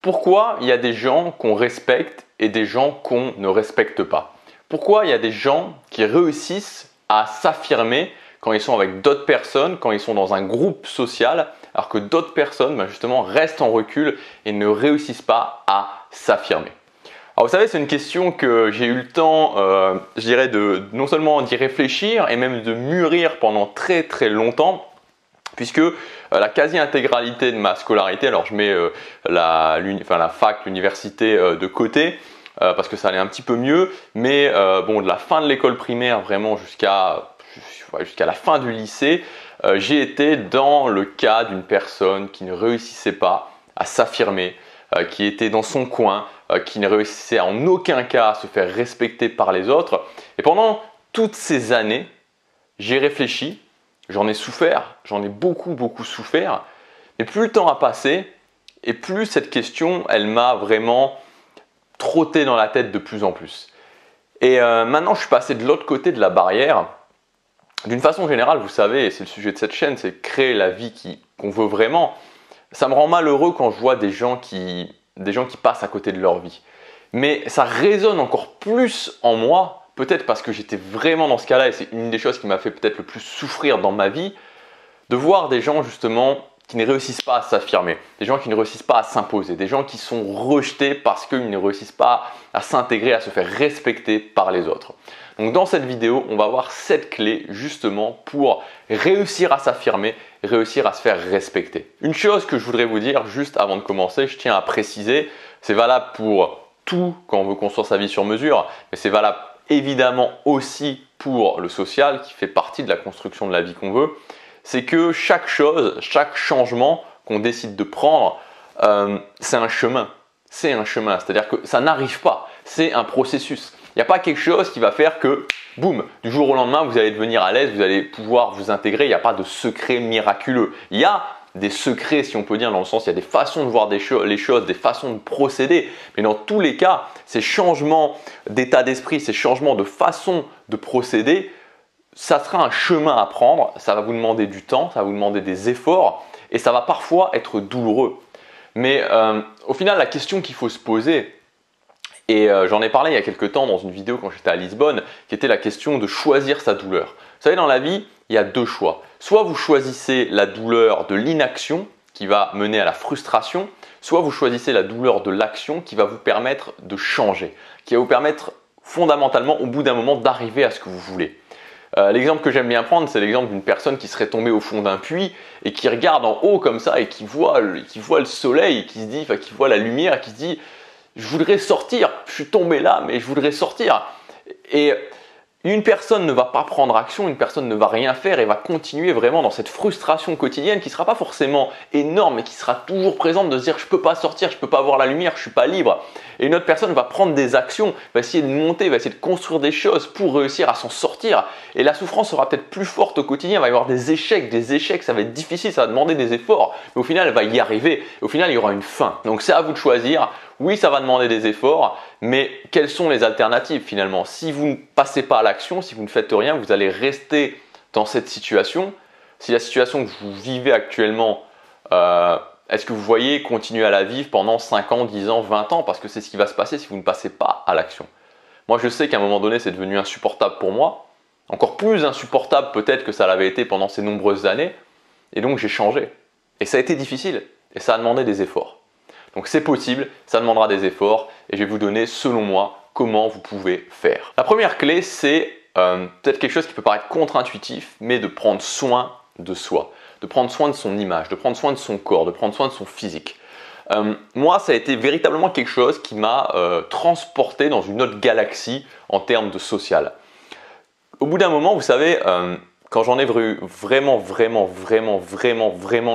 Pourquoi il y a des gens qu'on respecte et des gens qu'on ne respecte pas? Pourquoi il y a des gens qui réussissent à s'affirmer quand ils sont avec d'autres personnes, quand ils sont dans un groupe social, alors que d'autres personnes justement restent en recul et ne réussissent pas à s'affirmer? Alors vous savez, c'est une question que j'ai eu le temps, je dirais, non seulement d'y réfléchir et même de mûrir pendant très très longtemps. Puisque la quasi-intégralité de ma scolarité, alors je mets la fac, l'université de côté, parce que ça allait un petit peu mieux, mais bon, de la fin de l'école primaire vraiment jusqu'à la fin du lycée, j'ai été dans le cas d'une personne qui ne réussissait pas à s'affirmer, qui était dans son coin, qui ne réussissait en aucun cas à se faire respecter par les autres. Et pendant toutes ces années, j'ai réfléchi. J'en ai souffert, j'en ai beaucoup souffert, mais plus le temps a passé et plus cette question, elle m'a vraiment trotté dans la tête de plus en plus. Et maintenant, je suis passé de l'autre côté de la barrière. D'une façon générale, vous savez, et c'est le sujet de cette chaîne, c'est créer la vie qu'on veut vraiment. Ça me rend malheureux quand je vois des gens qui passent à côté de leur vie. Mais ça résonne encore plus en moi. Peut-être parce que j'étais vraiment dans ce cas-là et c'est une des choses qui m'a fait peut-être le plus souffrir dans ma vie, de voir des gens justement qui ne réussissent pas à s'affirmer, des gens qui ne réussissent pas à s'imposer, des gens qui sont rejetés parce qu'ils ne réussissent pas à s'intégrer, à se faire respecter par les autres. Donc dans cette vidéo, on va voir 7 clés justement pour réussir à s'affirmer, réussir à se faire respecter. Une chose que je voudrais vous dire juste avant de commencer, je tiens à préciser, c'est valable pour tout quand on veut construire sa vie sur mesure, mais c'est valable évidemment aussi pour le social qui fait partie de la construction de la vie qu'on veut, c'est que chaque chose, chaque changement qu'on décide de prendre, c'est un chemin. C'est un chemin, c'est-à-dire que ça n'arrive pas, c'est un processus. Il n'y a pas quelque chose qui va faire que, boum, du jour au lendemain, vous allez devenir à l'aise, vous allez pouvoir vous intégrer, il n'y a pas de secret miraculeux. Il y a des secrets, si on peut dire, dans le sens, il y a des façons de voir les choses, des façons de procéder. Mais dans tous les cas, ces changements d'état d'esprit, ces changements de façon de procéder, ça sera un chemin à prendre. Ça va vous demander du temps, ça va vous demander des efforts et ça va parfois être douloureux. Mais au final, la question qu'il faut se poser, et j'en ai parlé il y a quelques temps dans une vidéo quand j'étais à Lisbonne, qui était la question de choisir sa douleur. Vous savez, dans la vie, il y a deux choix. Soit vous choisissez la douleur de l'inaction qui va mener à la frustration, soit vous choisissez la douleur de l'action qui va vous permettre de changer, qui va vous permettre fondamentalement au bout d'un moment d'arriver à ce que vous voulez. L'exemple que j'aime bien prendre, c'est l'exemple d'une personne qui serait tombée au fond d'un puits et qui regarde en haut comme ça et qui voit le soleil et qui se dit, qui voit la lumière et qui se dit « je voudrais sortir, je suis tombé là mais je voudrais sortir ». Et une personne ne va pas prendre action, une personne ne va rien faire et va continuer vraiment dans cette frustration quotidienne qui ne sera pas forcément énorme mais qui sera toujours présente de se dire je ne peux pas sortir, je ne peux pas voir la lumière, je ne suis pas libre. Et une autre personne va prendre des actions, va essayer de monter, va essayer de construire des choses pour réussir à s'en sortir. Et la souffrance sera peut-être plus forte au quotidien, il va y avoir des échecs, ça va être difficile, ça va demander des efforts. Mais au final, elle va y arriver. Et au final, il y aura une fin. Donc c'est à vous de choisir. Oui, ça va demander des efforts, mais quelles sont les alternatives finalement? Si vous ne passez pas à l'action, si vous ne faites rien, vous allez rester dans cette situation. Si la situation que vous vivez actuellement, est-ce que vous voyez continuer à la vivre pendant 5 ans, 10 ans, 20 ans? Parce que c'est ce qui va se passer si vous ne passez pas à l'action. Moi, je sais qu'à un moment donné, c'est devenu insupportable pour moi. Encore plus insupportable peut-être que ça l'avait été pendant ces nombreuses années. Et donc, j'ai changé. Et ça a été difficile. Et ça a demandé des efforts. Donc c'est possible, ça demandera des efforts et je vais vous donner, selon moi, comment vous pouvez faire. La première clé, c'est peut-être quelque chose qui peut paraître contre-intuitif, mais de prendre soin de soi, de prendre soin de son image, de prendre soin de son corps, de prendre soin de son physique. Moi, ça a été véritablement quelque chose qui m'a transporté dans une autre galaxie en termes de social. Au bout d'un moment, vous savez, quand j'en ai vraiment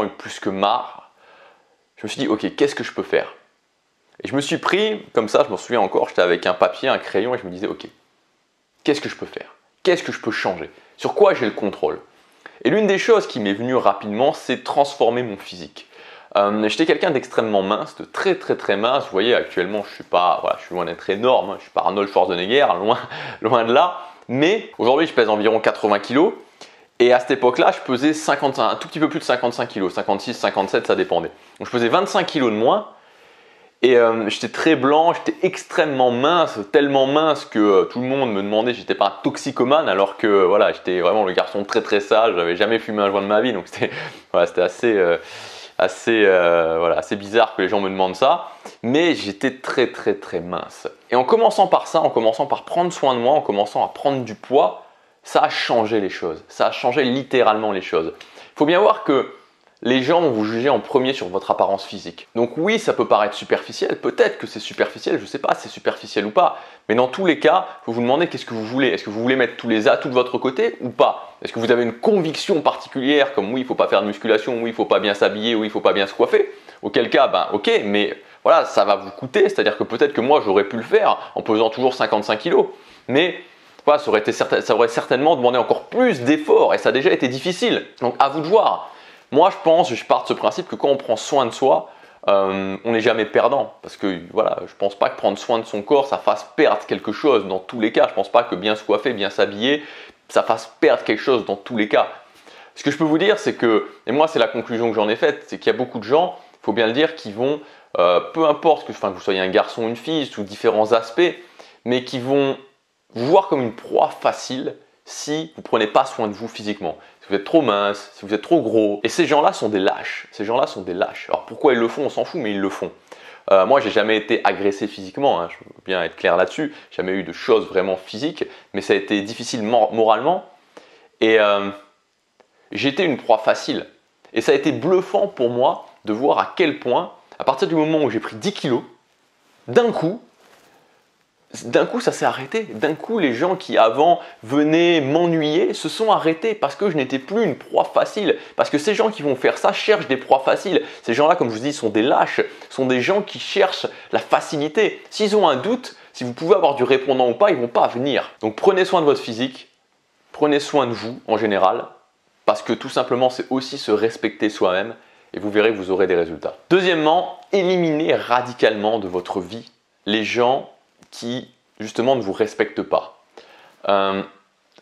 eu plus que marre, je me suis dit, ok, qu'est-ce que je peux faire? Et je me suis pris, comme ça, je m'en souviens encore, j'étais avec un papier, un crayon et je me disais, ok, qu'est-ce que je peux faire? Qu'est-ce que je peux changer? Sur quoi j'ai le contrôle? Et l'une des choses qui m'est venue rapidement, c'est transformer mon physique. J'étais quelqu'un d'extrêmement mince, de très mince. Vous voyez, actuellement, je suis loin d'être énorme, je suis pas Arnold Schwarzenegger, loin de là. Mais aujourd'hui, je pèse environ 80 kg. Et à cette époque-là, je pesais un tout petit peu plus de 55 kg, 56, 57, ça dépendait. Donc je pesais 25 kg de moins Et j'étais très blanc, j'étais extrêmement mince, tellement mince que tout le monde me demandait si j'étais pas un toxicomane, alors que voilà, j'étais vraiment le garçon très très sage, j'avais jamais fumé un joint de ma vie, donc c'était voilà, assez bizarre que les gens me demandent ça, mais j'étais très très très mince. Et en commençant par ça, en commençant par prendre soin de moi, en commençant à prendre du poids, ça a changé les choses, ça a changé littéralement les choses. Il faut bien voir que les gens vont vous juger en premier sur votre apparence physique. Donc oui, ça peut paraître superficiel, peut-être que c'est superficiel, je ne sais pas si c'est superficiel ou pas, mais dans tous les cas, il faut vous demander qu'est-ce que vous voulez. Est-ce que vous voulez mettre tous les atouts de votre côté ou pas? Est-ce que vous avez une conviction particulière comme oui, il ne faut pas faire de musculation, oui, il ne faut pas bien s'habiller, oui, il ne faut pas bien se coiffer? Auquel cas, ben ok, mais voilà, ça va vous coûter, c'est-à-dire que peut-être que moi, j'aurais pu le faire en pesant toujours 55 kg, mais voilà, ça aurait certainement demandé encore plus d'efforts et ça a déjà été difficile. Donc à vous de voir. Moi, je pars de ce principe que quand on prend soin de soi, on n'est jamais perdant. Parce que voilà, je ne pense pas que prendre soin de son corps, ça fasse perdre quelque chose dans tous les cas. Je ne pense pas que bien se coiffer, bien s'habiller, ça fasse perdre quelque chose dans tous les cas. Ce que je peux vous dire, c'est que, et moi c'est la conclusion que j'en ai faite, c'est qu'il y a beaucoup de gens, il faut bien le dire, qui vont, peu importe que vous soyez un garçon ou une fille, sous différents aspects, mais qui vont vous voir comme une proie facile si vous ne prenez pas soin de vous physiquement. Si vous êtes trop mince, si vous êtes trop gros. Et ces gens-là sont des lâches. Ces gens-là sont des lâches. Alors pourquoi ils le font, on s'en fout, mais ils le font. Moi, j'ai jamais été agressé physiquement, hein, je veux bien être clair là-dessus. Jamais eu de choses vraiment physiques, mais ça a été difficile moralement. Et j'étais une proie facile. Et ça a été bluffant pour moi de voir à quel point, à partir du moment où j'ai pris 10 kilos, d'un coup, ça s'est arrêté. D'un coup, les gens qui avant venaient m'ennuyer se sont arrêtés parce que je n'étais plus une proie facile. Parce que ces gens qui vont faire ça cherchent des proies faciles. Ces gens-là, comme je vous dis, sont des lâches, sont des gens qui cherchent la facilité. S'ils ont un doute, si vous pouvez avoir du répondant ou pas, ils ne vont pas venir. Donc prenez soin de votre physique, prenez soin de vous en général, parce que tout simplement, c'est aussi se respecter soi-même et vous verrez que vous aurez des résultats. Deuxièmement, éliminez radicalement de votre vie les gens qui justement ne vous respectent pas.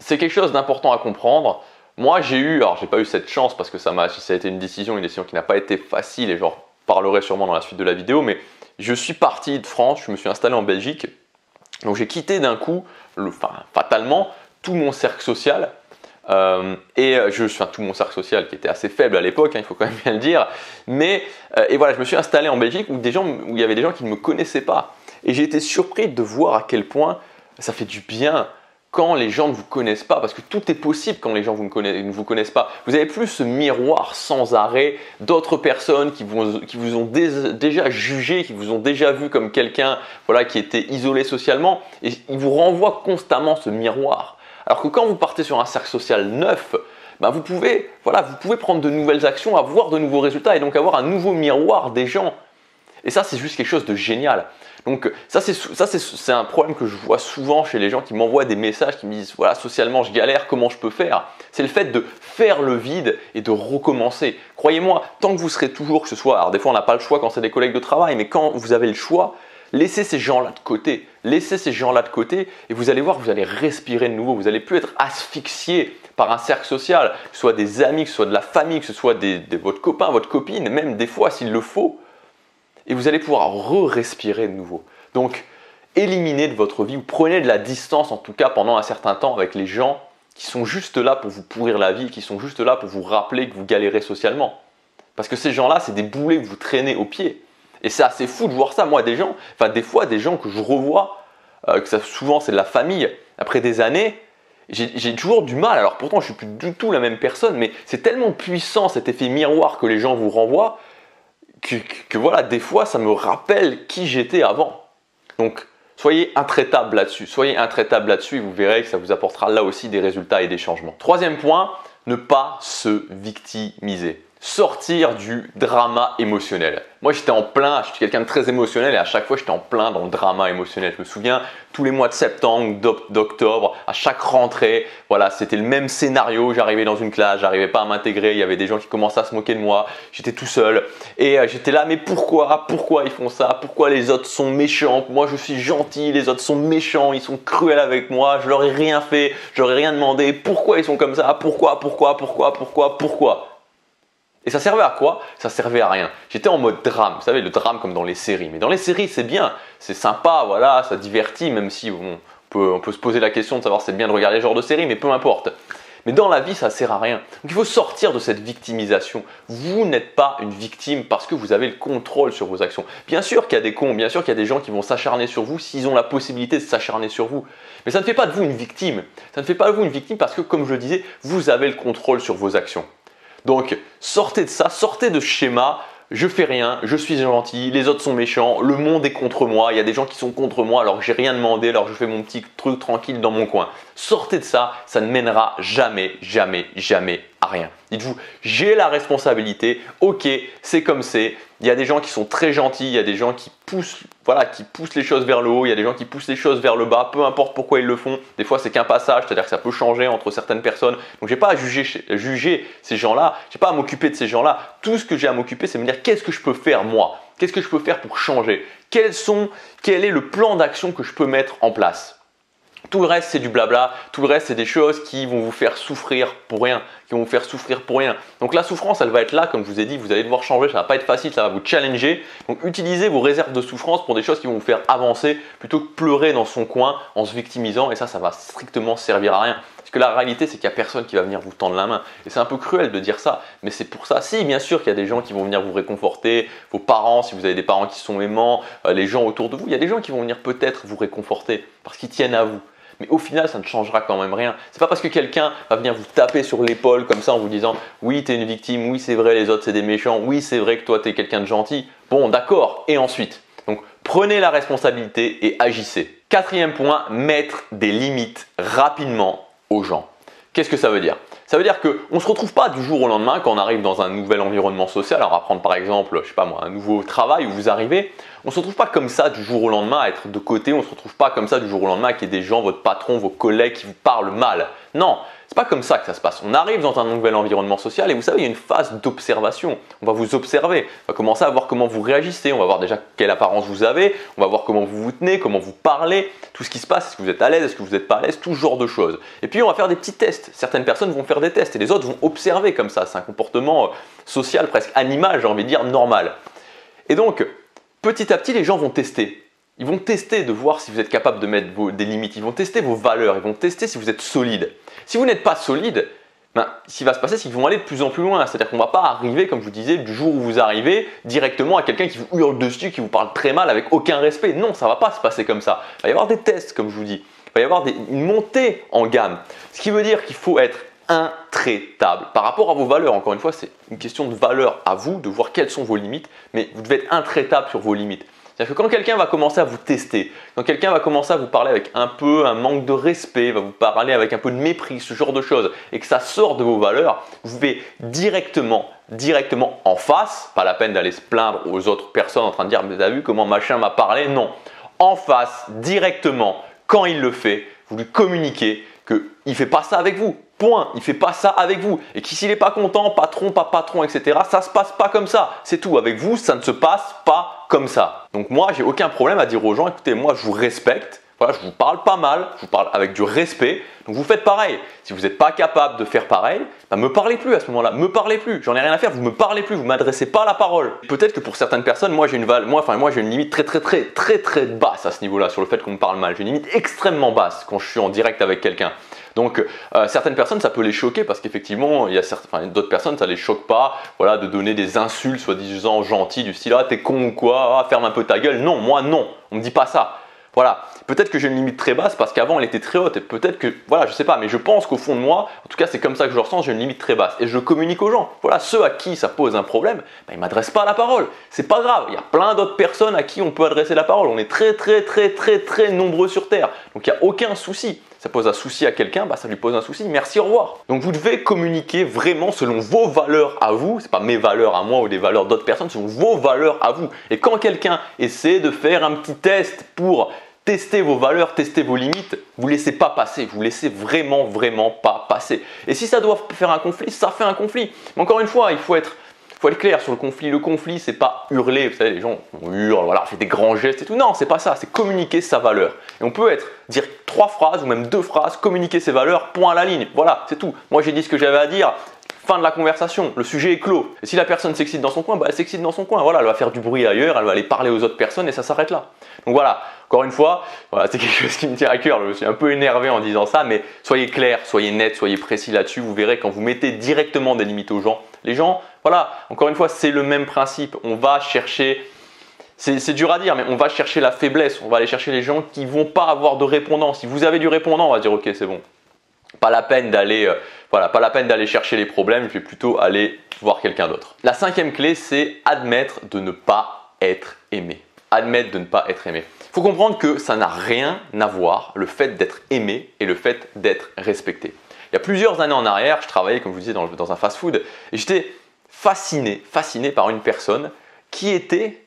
C'est quelque chose d'important à comprendre. Moi j'ai pas eu cette chance parce que ça a été une décision qui n'a pas été facile et j'en parlerai sûrement dans la suite de la vidéo, mais je suis parti de France, je me suis installé en Belgique, donc j'ai quitté d'un coup, fatalement, tout mon cercle social. Tout mon cercle social qui était assez faible à l'époque, hein, il faut quand même bien le dire, mais et voilà, je me suis installé en Belgique où il y avait des gens qui ne me connaissaient pas. Et j'ai été surpris de voir à quel point ça fait du bien quand les gens ne vous connaissent pas, parce que tout est possible quand les gens ne vous connaissent pas. Vous n'avez plus ce miroir sans arrêt d'autres personnes qui vous ont déjà jugé, qui vous ont déjà vu comme quelqu'un qui était isolé socialement, et ils vous renvoient constamment ce miroir. Alors que quand vous partez sur un cercle social neuf, vous pouvez prendre de nouvelles actions, avoir de nouveaux résultats et donc avoir un nouveau miroir des gens. Et ça, c'est juste quelque chose de génial. Donc ça, c'est un problème que je vois souvent chez les gens qui m'envoient des messages, qui me disent « voilà, socialement, je galère, comment je peux faire ?» C'est le fait de faire le vide et de recommencer. Croyez-moi, tant que vous serez toujours, que ce soit… Alors des fois, on n'a pas le choix quand c'est des collègues de travail, mais quand vous avez le choix, laissez ces gens-là de côté. Laissez ces gens-là de côté et vous allez voir, vous allez respirer de nouveau. Vous n'allez plus être asphyxié par un cercle social, que ce soit des amis, que ce soit de la famille, que ce soit votre copain, votre copine, même des fois s'il le faut. Et vous allez pouvoir respirer de nouveau. Donc, éliminez de votre vie ou prenez de la distance en tout cas pendant un certain temps avec les gens qui sont juste là pour vous pourrir la vie, qui sont juste là pour vous rappeler que vous galérez socialement. Parce que ces gens-là, c'est des boulets que vous traînez au pied. Et c'est assez fou de voir ça. Moi, des fois, des gens que je revois, souvent c'est de la famille, après des années, j'ai toujours du mal. Alors pourtant, je ne suis plus du tout la même personne, mais c'est tellement puissant cet effet miroir que les gens vous renvoient que voilà, des fois, ça me rappelle qui j'étais avant. Donc, soyez intraitable là-dessus. Soyez intraitable là-dessus et vous verrez que ça vous apportera là aussi des résultats et des changements. Troisième point, ne pas se victimiser. Sortir du drama émotionnel. Moi, je suis quelqu'un de très émotionnel et à chaque fois, j'étais en plein dans le drama émotionnel. Je me souviens, tous les mois de septembre, d'octobre, à chaque rentrée, voilà, c'était le même scénario. J'arrivais dans une classe, j'arrivais pas à m'intégrer, il y avait des gens qui commençaient à se moquer de moi, j'étais tout seul et j'étais là, mais pourquoi ils font ça? Pourquoi les autres sont méchants? Moi, je suis gentil, les autres sont méchants, ils sont cruels avec moi, je leur ai rien fait, je leur ai rien demandé. Pourquoi ils sont comme ça? Pourquoi? Et ça servait à quoi? Ça servait à rien. J'étais en mode drame, vous savez, le drame comme dans les séries. Mais dans les séries, c'est bien, c'est sympa, voilà, ça divertit, même si bon, on peut se poser la question de savoir si c'est bien de regarder ce genre de série, mais peu importe. Mais dans la vie, ça ne sert à rien. Donc il faut sortir de cette victimisation. Vous n'êtes pas une victime parce que vous avez le contrôle sur vos actions. Bien sûr qu'il y a des cons, bien sûr qu'il y a des gens qui vont s'acharner sur vous s'ils ont la possibilité de s'acharner sur vous. Mais ça ne fait pas de vous une victime. Ça ne fait pas de vous une victime parce que, comme je le disais, vous avez le contrôle sur vos actions. Donc sortez de ça, sortez de ce schéma. Je fais rien, je suis gentil, les autres sont méchants, le monde est contre moi, il y a des gens qui sont contre moi alors que j'ai rien demandé, alors je fais mon petit truc tranquille dans mon coin. Sortez de ça, ça ne mènera jamais, jamais, jamais à rien. Dites-vous, j'ai la responsabilité, ok, c'est comme c'est. Il y a des gens qui sont très gentils, il y a des gens qui poussent, voilà, qui poussent les choses vers le haut, il y a des gens qui poussent les choses vers le bas, peu importe pourquoi ils le font. Des fois, c'est qu'un passage, c'est-à-dire que ça peut changer entre certaines personnes. Donc, j'ai pas à juger ces gens-là, j'ai pas à m'occuper de ces gens-là. Tout ce que j'ai à m'occuper, c'est de me dire qu'est-ce que je peux faire moi? Qu'est-ce que je peux faire pour changer? Quel est le plan d'action que je peux mettre en place? Tout le reste, c'est du blabla. Tout le reste, c'est des choses qui vont vous faire souffrir pour rien. Donc la souffrance, elle va être là, comme je vous ai dit, vous allez devoir changer. Ça ne va pas être facile, ça va vous challenger. Donc utilisez vos réserves de souffrance pour des choses qui vont vous faire avancer plutôt que pleurer dans son coin en se victimisant. Et ça va strictement servir à rien. Parce que la réalité, c'est qu'il n'y a personne qui va venir vous tendre la main. Et c'est un peu cruel de dire ça, mais c'est pour ça. Si, bien sûr qu'il y a des gens qui vont venir vous réconforter, vos parents, si vous avez des parents qui sont aimants, les gens autour de vous, il y a des gens qui vont venir peut-être vous réconforter parce qu'ils tiennent à vous. Mais au final, ça ne changera quand même rien. C'est pas parce que quelqu'un va venir vous taper sur l'épaule comme ça en vous disant « Oui, tu es une victime, oui, c'est vrai, les autres, c'est des méchants, oui, c'est vrai que toi, tu es quelqu'un de gentil. » Bon, d'accord, et ensuite? Donc, prenez la responsabilité et agissez. Quatrième point, mettre des limites rapidement aux gens. Qu'est-ce que ça veut dire? Ça veut dire qu'on ne se retrouve pas du jour au lendemain quand on arrive dans un nouvel environnement social. Alors, on va prendre par exemple, je sais pas moi, un nouveau travail où vous arrivez. On ne se retrouve pas comme ça du jour au lendemain à être de côté. On ne se retrouve pas comme ça du jour au lendemain qu'il y ait des gens, votre patron, vos collègues qui vous parlent mal. Non, c'est pas comme ça que ça se passe. On arrive dans un nouvel environnement social et vous savez, il y a une phase d'observation. On va vous observer. On va commencer à voir comment vous réagissez. On va voir déjà quelle apparence vous avez. On va voir comment vous vous tenez, comment vous parlez, tout ce qui se passe. Est-ce que vous êtes à l'aise, est-ce que vous n'êtes pas à l'aise, tout ce genre de choses. Et puis, on va faire des petits tests. Certaines personnes vont faire des tests et les autres vont observer comme ça. C'est un comportement social, presque animal, j'ai envie de dire, normal. Et donc, petit à petit, les gens vont tester. Ils vont tester de voir si vous êtes capable de mettre des limites. Ils vont tester vos valeurs. Ils vont tester si vous êtes solide. Si vous n'êtes pas solide, ce qui va se passer, c'est qu'ils vont aller de plus en plus loin. C'est-à-dire qu'on ne va pas arriver, comme je vous disais, du jour où vous arrivez, directement à quelqu'un qui vous hurle dessus, qui vous parle très mal avec aucun respect. Non, ça ne va pas se passer comme ça. Il va y avoir des tests, comme je vous dis. Il va y avoir une montée en gamme. Ce qui veut dire qu'il faut être intraitable par rapport à vos valeurs. Encore une fois, c'est une question de valeur à vous, de voir quelles sont vos limites, mais vous devez être intraitable sur vos limites. C'est-à-dire que quand quelqu'un va commencer à vous tester, quand quelqu'un va commencer à vous parler avec un manque de respect, va vous parler avec un peu de mépris, ce genre de choses, et que ça sort de vos valeurs, vous pouvez directement en face, pas la peine d'aller se plaindre aux autres personnes en train de dire « mais t'as vu comment machin m'a parlé ?» Non, en face, directement, quand il le fait, vous lui communiquez qu'il ne fait pas ça avec vous. Point, il ne fait pas ça avec vous. Et que s'il n'est pas content, patron, pas patron, etc., ça ne se passe pas comme ça. C'est tout. Avec vous, ça ne se passe pas comme ça. Donc moi, j'ai aucun problème à dire aux gens, écoutez, moi, je vous respecte. Voilà, je vous parle pas mal, je vous parle avec du respect. Donc vous faites pareil. Si vous n'êtes pas capable de faire pareil, me parlez plus à ce moment-là. Me parlez plus. J'en ai rien à faire. Vous me parlez plus. Vous m'adressez pas la parole. Peut-être que pour certaines personnes, moi j'ai une limite très basse à ce niveau-là sur le fait qu'on me parle mal. J'ai une limite extrêmement basse quand je suis en direct avec quelqu'un. Donc certaines personnes, ça peut les choquer parce qu'effectivement, il y a d'autres personnes, ça les choque pas, voilà, de donner des insultes soi-disant gentilles du style « ah t'es con ou quoi, ah, ferme un peu ta gueule ». Non, moi non, on me dit pas ça. Voilà, peut-être que j'ai une limite très basse parce qu'avant elle était très haute et peut-être que, voilà, je sais pas, mais je pense qu'au fond de moi, en tout cas c'est comme ça que je le ressens, j'ai une limite très basse et je communique aux gens. Voilà, ceux à qui ça pose un problème, ils ne m'adressent pas la parole. C'est pas grave, il y a plein d'autres personnes à qui on peut adresser la parole. On est très nombreux sur Terre, donc il n'y a aucun souci. Ça pose un souci à quelqu'un, ça lui pose un souci, merci, au revoir. Donc vous devez communiquer vraiment selon vos valeurs à vous, c'est pas mes valeurs à moi ou les valeurs d'autres personnes, selon vos valeurs à vous. Et quand quelqu'un essaie de faire un petit test pour tester vos valeurs, tester vos limites, vous ne laissez pas passer, vous ne laissez vraiment pas passer. Et si ça doit faire un conflit, ça fait un conflit. Mais encore une fois, il faut être clair sur le conflit. Le conflit, c'est pas hurler. Vous savez, les gens on hurle, voilà, on fait des grands gestes et tout. Non, c'est pas ça. C'est communiquer sa valeur. Et on peut dire 3 phrases ou même 2 phrases, communiquer ses valeurs, point à la ligne. Voilà, c'est tout. Moi, j'ai dit ce que j'avais à dire. fin de la conversation, le sujet est clos. Et si la personne s'excite dans son coin, bah, elle s'excite dans son coin. Voilà, elle va faire du bruit ailleurs, elle va aller parler aux autres personnes et ça s'arrête là. Donc voilà, encore une fois, voilà, c'est quelque chose qui me tient à cœur. Je me suis un peu énervé en disant ça, mais soyez clair, soyez net, soyez précis là-dessus. Vous verrez quand vous mettez directement des limites aux gens, les gens, voilà, encore une fois, c'est le même principe. On va chercher, c'est dur à dire, mais on va chercher la faiblesse. On va aller chercher les gens qui ne vont pas avoir de répondant. Si vous avez du répondant, on va dire ok, c'est bon. Pas la peine d'aller pas la peine d'aller chercher les problèmes, je vais plutôt aller voir quelqu'un d'autre. La cinquième clé, c'est admettre de ne pas être aimé. Admettre de ne pas être aimé. Il faut comprendre que ça n'a rien à voir, le fait d'être aimé et le fait d'être respecté. Il y a plusieurs années en arrière, je travaillais, comme je vous disais, dans un fast-food et j'étais fasciné par une personne qui était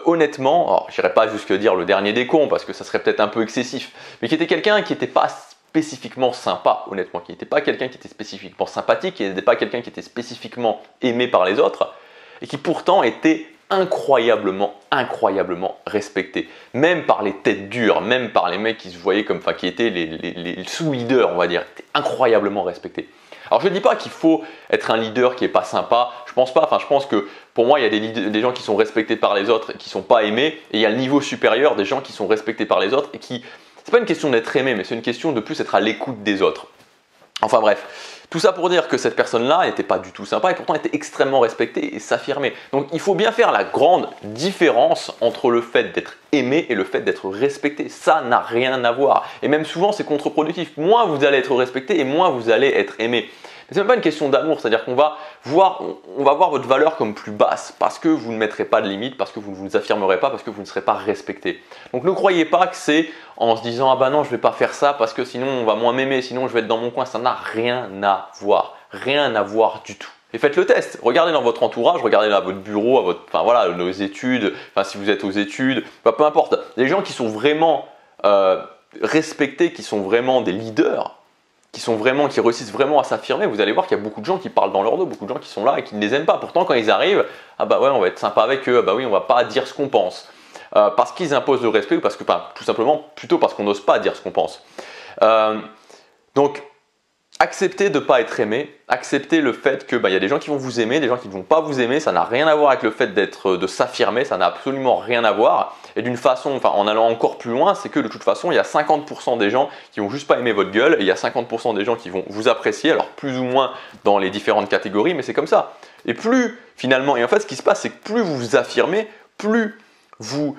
honnêtement, alors je n'irai pas jusqu'à dire le dernier des cons parce que ça serait peut-être un peu excessif, mais qui était quelqu'un qui n'était pas spécifiquement sympa, honnêtement, qui n'était pas quelqu'un qui était spécifiquement sympathique, qui n'était pas quelqu'un qui était spécifiquement aimé par les autres, et qui pourtant était incroyablement respecté, même par les têtes dures, même par les mecs qui se voyaient comme, enfin, qui étaient les sous-leaders, on va dire, était incroyablement respecté. Alors je ne dis pas qu'il faut être un leader qui n'est pas sympa, je pense pas, enfin je pense que pour moi il y a des gens qui sont respectés par les autres et qui ne sont pas aimés, et il y a le niveau supérieur des gens qui sont respectés par les autres et qui, c'est pas une question d'être aimé, mais c'est une question de plus être à l'écoute des autres. Enfin bref, tout ça pour dire que cette personne-là n'était pas du tout sympa et pourtant était extrêmement respectée et s'affirmait. Donc il faut bien faire la grande différence entre le fait d'être aimé et le fait d'être respecté. Ça n'a rien à voir. Et même souvent c'est contre-productif. Moins vous allez être respecté et moins vous allez être aimé. Mais c'est même pas une question d'amour, c'est-à-dire qu'on va voir votre valeur comme plus basse parce que vous ne mettrez pas de limite, parce que vous ne vous affirmerez pas, parce que vous ne serez pas respecté. Donc ne croyez pas que c'est en se disant « Ah bah non, je ne vais pas faire ça parce que sinon on va moins m'aimer, sinon je vais être dans mon coin ». Ça n'a rien à voir du tout. Et faites le test, regardez dans votre entourage, regardez à votre bureau, à votre, enfin voilà, nos études, enfin si vous êtes aux études, enfin, peu importe. Les gens qui sont vraiment respectés, qui sont vraiment des leaders, qui réussissent vraiment à s'affirmer, vous allez voir qu'il y a beaucoup de gens qui parlent dans leur dos, beaucoup de gens qui sont là et qui ne les aiment pas. Pourtant, quand ils arrivent, ah bah ouais, on va être sympa avec eux, ah bah oui, on va pas dire ce qu'on pense. Parce qu'ils imposent le respect ou parce que, tout simplement, plutôt parce qu'on n'ose pas dire ce qu'on pense. Donc, acceptez de ne pas être aimé, acceptez le fait que y a des gens qui vont vous aimer, des gens qui ne vont pas vous aimer, ça n'a rien à voir avec le fait de s'affirmer, ça n'a absolument rien à voir. Et d'une façon, enfin en allant encore plus loin, c'est que de toute façon, il y a 50% des gens qui vont juste pas aimer votre gueule et il y a 50% des gens qui vont vous apprécier, alors plus ou moins dans les différentes catégories, mais c'est comme ça. Et plus finalement, et en fait ce qui se passe, c'est que plus vous vous affirmez, plus vous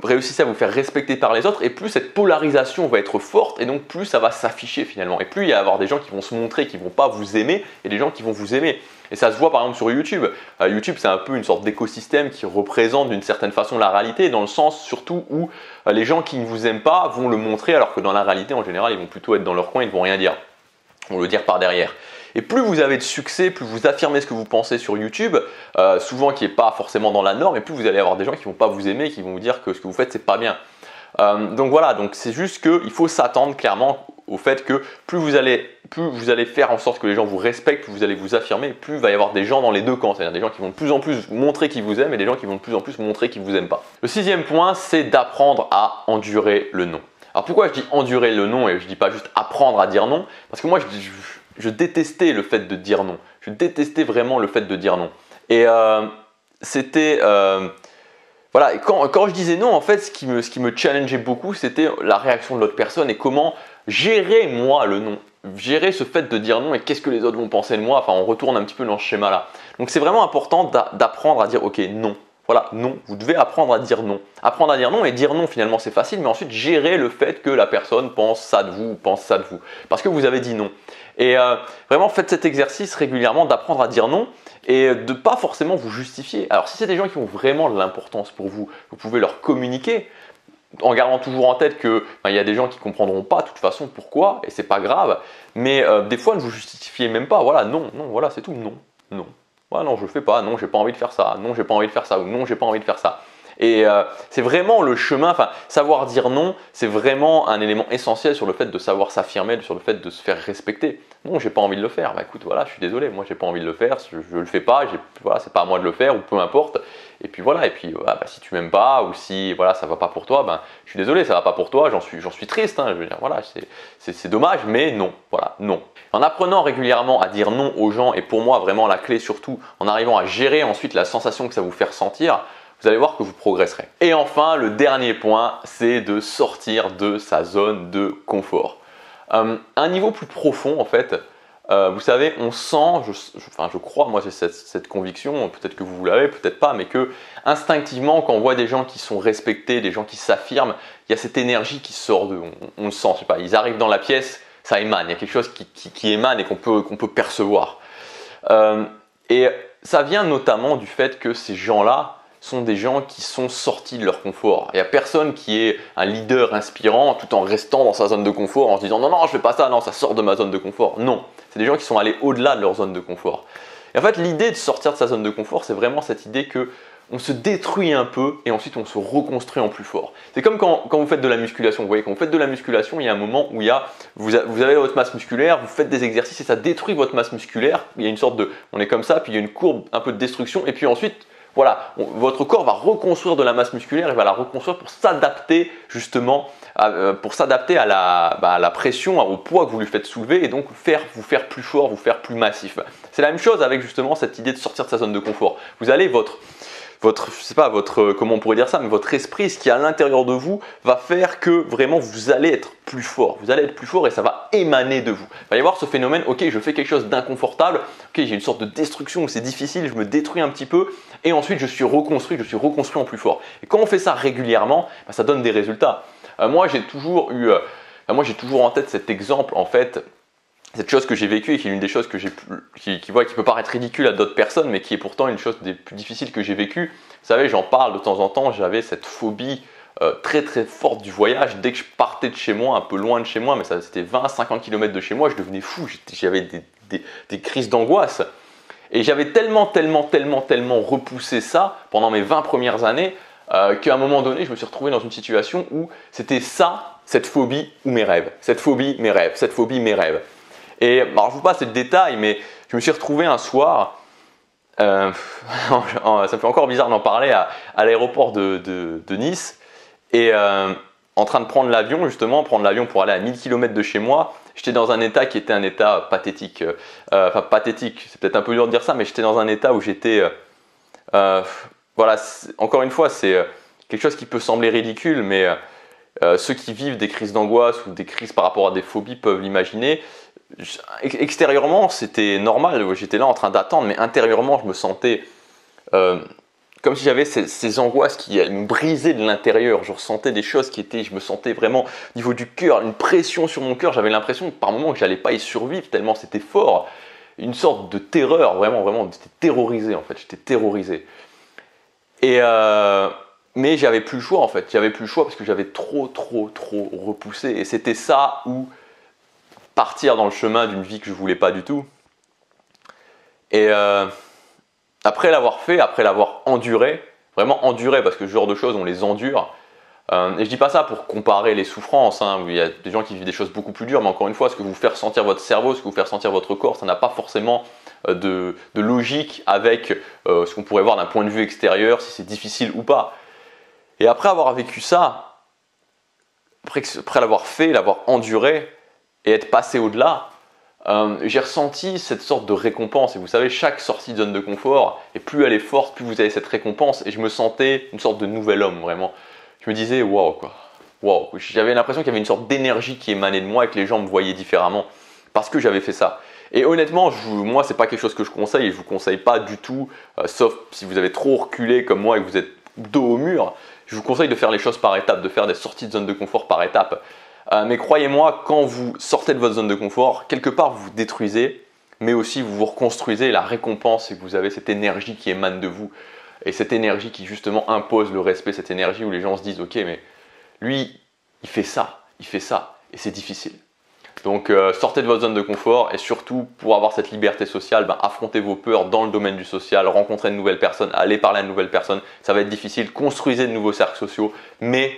réussissez à vous faire respecter par les autres et plus cette polarisation va être forte et donc plus ça va s'afficher finalement et plus il va y avoir des gens qui vont se montrer, qui ne vont pas vous aimer et des gens qui vont vous aimer. Et ça se voit par exemple sur YouTube. YouTube c'est un peu une sorte d'écosystème qui représente d'une certaine façon la réalité dans le sens surtout où les gens qui ne vous aiment pas vont le montrer alors que dans la réalité en général ils vont plutôt être dans leur coin, ils ne vont rien dire. Ils vont le dire par derrière. Et plus vous avez de succès, plus vous affirmez ce que vous pensez sur YouTube, souvent qui n'est pas forcément dans la norme, et plus vous allez avoir des gens qui ne vont pas vous aimer, qui vont vous dire que ce que vous faites, c'est pas bien. Donc voilà, donc c'est juste qu'il faut s'attendre clairement au fait que plus vous allez faire en sorte que les gens vous respectent, plus vous allez vous affirmer, plus il va y avoir des gens dans les deux camps, c'est-à-dire des gens qui vont de plus en plus montrer qu'ils vous aiment et des gens qui vont de plus en plus montrer qu'ils ne vous aiment pas. Le sixième point, c'est d'apprendre à endurer le non. Alors pourquoi je dis endurer le non et je ne dis pas juste apprendre à dire non? Parce que moi je détestais le fait de dire non. Je détestais vraiment le fait de dire non. Et c'était... voilà, et quand je disais non, en fait, ce qui me challengeait beaucoup, c'était la réaction de l'autre personne et comment gérer moi le non. Gérer ce fait de dire non et qu'est-ce que les autres vont penser de moi. Enfin, on retourne un petit peu dans ce schéma-là. Donc c'est vraiment important d'apprendre à dire ok, non. Voilà, non, vous devez apprendre à dire non. Apprendre à dire non et dire non finalement c'est facile, mais ensuite gérer le fait que la personne pense ça de vous ou pense ça de vous. Parce que vous avez dit non. Et vraiment faites cet exercice régulièrement d'apprendre à dire non et de ne pas forcément vous justifier. Alors si c'est des gens qui ont vraiment de l'importance pour vous, vous pouvez leur communiquer en gardant toujours en tête que y a des gens qui ne comprendront pas de toute façon pourquoi et c'est pas grave. Mais des fois ne vous justifiez même pas. Voilà, non, voilà c'est tout, non, non. Ouais, non, je le fais pas, non, j'ai pas envie de faire ça, non, j'ai pas envie de faire ça, ou non, j'ai pas envie de faire ça. Et c'est vraiment le chemin, enfin, savoir dire non, c'est vraiment un élément essentiel sur le fait de savoir s'affirmer, sur le fait de se faire respecter. non, j'ai pas envie de le faire. Bah écoute, voilà, je suis désolé, moi j'ai pas envie de le faire, je le fais pas, voilà, c'est pas à moi de le faire ou peu importe. Et puis voilà, et puis voilà, bah, si tu m'aimes pas ou si voilà, ça va pas pour toi, ben je suis désolé, ça va pas pour toi, j'en suis triste. Hein, je veux dire, voilà, c'est dommage, mais non, voilà, non. En apprenant régulièrement à dire non aux gens, et pour moi vraiment la clé surtout, en arrivant à gérer ensuite la sensation que ça vous fait ressentir, vous allez voir que vous progresserez. Et enfin, le dernier point, c'est de sortir de sa zone de confort. Un niveau plus profond en fait, vous savez, on sent, je crois, moi j'ai cette conviction, peut-être que vous l'avez, peut-être pas, mais que instinctivement, quand on voit des gens qui sont respectés, des gens qui s'affirment, il y a cette énergie qui sort d'eux, on le sent, je sais pas, ils arrivent dans la pièce, ça émane, il y a quelque chose qui émane et qu'on peut percevoir. Et ça vient notamment du fait que ces gens-là sont des gens qui sont sortis de leur confort. Il n'y a personne qui est un leader inspirant tout en restant dans sa zone de confort, en se disant non, non, je fais pas ça, non, ça sort de ma zone de confort. Non, c'est des gens qui sont allés au-delà de leur zone de confort. Et en fait, l'idée de sortir de sa zone de confort, c'est vraiment cette idée que on se détruit un peu et ensuite on se reconstruit en plus fort. C'est comme quand vous faites de la musculation. Vous voyez, quand vous faites de la musculation, il y a un moment où vous avez votre masse musculaire, vous faites des exercices et ça détruit votre masse musculaire. Il y a une sorte de, on est comme ça, puis il y a une courbe un peu de destruction et puis ensuite, voilà, votre corps va reconstruire de la masse musculaire et va la reconstruire pour s'adapter justement, à la pression, au poids que vous lui faites soulever et donc vous faire plus fort, vous faire plus massif. C'est la même chose avec justement cette idée de sortir de sa zone de confort. Vous allez je sais pas, comment on pourrait dire ça, mais votre esprit, ce qui est à l'intérieur de vous, va faire que vraiment vous allez être plus fort. Vous allez être plus fort et ça va émaner de vous. Il va y avoir ce phénomène, ok, je fais quelque chose d'inconfortable, ok, j'ai une sorte de destruction où c'est difficile, je me détruis un petit peu et ensuite je suis reconstruit en plus fort. Et quand on fait ça régulièrement, ça donne des résultats. Moi, j'ai toujours en tête cet exemple, en fait, cette chose que j'ai vécue et qui est l'une des choses qui peut paraître ridicule à d'autres personnes, mais qui est pourtant une chose des plus difficiles que j'ai vécues. Vous savez, j'en parle de temps en temps, j'avais cette phobie très très forte du voyage. Dès que je partais de chez moi, un peu loin de chez moi, mais c'était 20-50 km de chez moi, je devenais fou, j'avais des crises d'angoisse. Et j'avais tellement repoussé ça pendant mes 20 premières années qu'à un moment donné, je me suis retrouvé dans une situation où c'était ça, cette phobie ou mes rêves. Cette phobie, mes rêves, cette phobie, mes rêves. Et alors je vous passe le détail, mais je me suis retrouvé un soir, ça me fait encore bizarre d'en parler, à l'aéroport de Nice, et en train de prendre l'avion pour aller à 1000 km de chez moi. J'étais dans un état qui était un état pathétique. Enfin pathétique, c'est peut-être un peu dur de dire ça, mais j'étais dans un état où j'étais... voilà, encore une fois, c'est quelque chose qui peut sembler ridicule, mais ceux qui vivent des crises d'angoisse ou des crises par rapport à des phobies peuvent l'imaginer. Extérieurement, c'était normal, j'étais là en train d'attendre, mais intérieurement, je me sentais comme si j'avais ces angoisses qui me brisaient de l'intérieur. Je ressentais des choses je me sentais vraiment au niveau du cœur, une pression sur mon cœur. J'avais l'impression par moments que j'allais pas y survivre tellement c'était fort. Une sorte de terreur, vraiment, j'étais terrorisé en fait, j'étais terrorisé. Mais j'avais plus le choix en fait, parce que j'avais trop repoussé. Et c'était ça où partir dans le chemin d'une vie que je voulais pas du tout. Et après l'avoir fait, après l'avoir enduré, vraiment enduré, parce que ce genre de choses on les endure. Et je dis pas ça pour comparer les souffrances, hein, il y a des gens qui vivent des choses beaucoup plus dures, mais encore une fois, ce que vous fait ressentir votre cerveau, ce que vous fait ressentir votre corps, ça n'a pas forcément de logique avec ce qu'on pourrait voir d'un point de vue extérieur, si c'est difficile ou pas. Et après avoir vécu ça, après l'avoir fait, l'avoir enduré, et être passé au-delà, j'ai ressenti cette sorte de récompense. Et vous savez, chaque sortie de zone de confort, et plus elle est forte, plus vous avez cette récompense. Et je me sentais une sorte de nouvel homme, vraiment. Je me disais, waouh, quoi. Waouh. J'avais l'impression qu'il y avait une sorte d'énergie qui émanait de moi et que les gens me voyaient différemment parce que j'avais fait ça. Et honnêtement, moi, c'est pas quelque chose que je conseille et je vous conseille pas du tout, sauf si vous avez trop reculé comme moi et que vous êtes dos au mur. Je vous conseille de faire les choses par étapes, de faire des sorties de zone de confort par étapes. Mais croyez-moi, quand vous sortez de votre zone de confort, quelque part vous vous détruisez, mais aussi vous vous reconstruisez. La récompense, c'est que vous avez cette énergie qui émane de vous. Et cette énergie qui justement impose le respect, cette énergie où les gens se disent « Ok, mais lui, il fait ça, et c'est difficile. » Donc sortez de votre zone de confort et surtout pour avoir cette liberté sociale, affrontez vos peurs dans le domaine du social, rencontrez de nouvelles personnes, allez parler à de nouvelles personnes. Ça va être difficile, construisez de nouveaux cercles sociaux, mais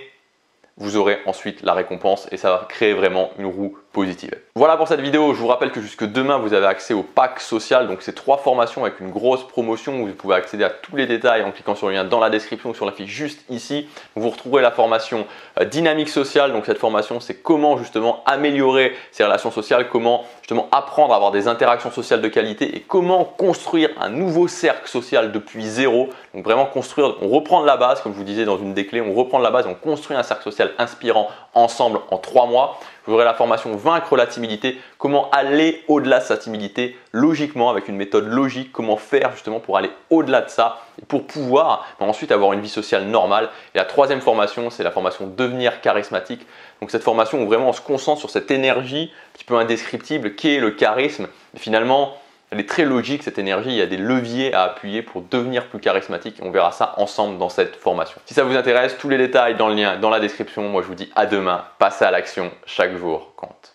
vous aurez ensuite la récompense et ça va créer vraiment une roue positive. Voilà pour cette vidéo. Je vous rappelle que jusque demain, vous avez accès au pack social. Donc, c'est 3 formations avec une grosse promotion où vous pouvez accéder à tous les détails en cliquant sur le lien dans la description ou sur la fiche juste ici. Vous retrouverez la formation dynamique sociale. Donc, cette formation, c'est comment justement améliorer ses relations sociales, comment justement apprendre à avoir des interactions sociales de qualité et comment construire un nouveau cercle social depuis zéro. Donc, vraiment construire, on reprend de la base, comme je vous disais dans une des clés, on reprend de la base et on construit un cercle social inspirant ensemble en 3 mois. Vous aurez la formation Vaincre la timidité, comment aller au-delà de sa timidité logiquement avec une méthode logique, comment faire justement pour aller au-delà de ça et pour pouvoir ensuite avoir une vie sociale normale. Et la 3e formation, c'est la formation Devenir charismatique. Donc cette formation où vraiment on se concentre sur cette énergie un petit peu indescriptible qu'est le charisme. Et finalement, elle est très logique cette énergie, il y a des leviers à appuyer pour devenir plus charismatique et on verra ça ensemble dans cette formation. Si ça vous intéresse, tous les détails dans le lien dans la description. Moi je vous dis à demain, passez à l'action, chaque jour compte.